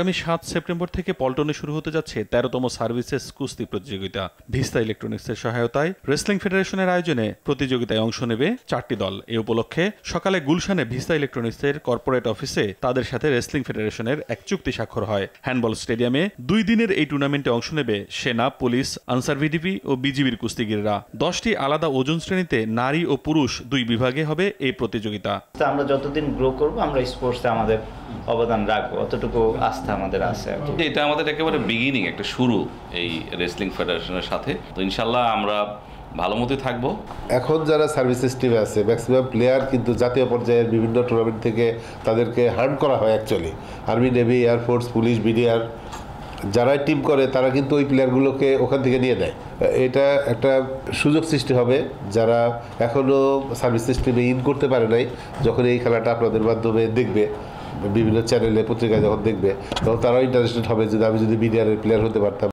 আগামী ৭ সেপ্টেম্বর থেকে পল্টনে শুরু হতে যাচ্ছে ১৩তম সার্ভিসেস কুস্তি প্রতিযোগিতা। ভিস্তা ইলেকট্রনিক্সের সহায়তায় রেসলিং ফেডারেশনের আয়োজনে প্রতিযোগিতায় অংশ নেবে ৪টি দল। এ উপলক্ষে সকালে গুলশানে ভিস্তা ইলেকট্রনিক্সের কর্পোরেট অফিসে তাদের সাথে রেসলিং ফেডারেশনের এক চুক্তি স্বাক্ষর হয়। হ্যান্ডবল স্টেডিয়ামে ২ দিনের এই টুর্নামেন্টে অংশ নেবে সেনা, পুলিশ, আনসার ভিডিপি ও বিজিবির কুস্তিগিররা। ১০টি আলাদা ওজন শ্রেণীতে নারী ও পুরুষ ২ বিভাগে হবে এই প্রতিযোগিতা। আমরা যতদিন গ্রো করব আমরা স্পোর্টসে আমাদের অবদান রাখবো, অতটুকু আস্থা আমাদের আছে। এটা আমাদের একেবারে বিগিনিং, একটা শুরু এই রেসলিং ফেডারেশনের সাথে। তো ইনশাল্লাহ আমরা ভালো মতোই থাকবো। এখন যারা সার্ভিসেস টিমে আছে ম্যাক্সিমাম প্লেয়ার কিন্তু জাতীয় পর্যায়ের বিভিন্ন টুর্নামেন্ট থেকে তাদেরকে হান্ট করা হয়। Actually army, navy, air force, police, BDR যারাই টিম করে তারা কিন্তু ওই প্লেয়ারগুলোকে ওখান থেকে নিয়ে নেয়। এটা একটা সুযোগ সৃষ্টি হবে যারা এখনও সার্ভিসেস টিমে ইন করতে পারে নাই, যখন এই খেলাটা আপনাদের মাধ্যমে দেখবে, বিভিন্ন চ্যানেলে পত্রিকায় যখন দেখবে, তখন তারাও ইন্টারেস্টেড হবে যে আমি যদি বিডিআরের প্লেয়ার হতে পারতাম।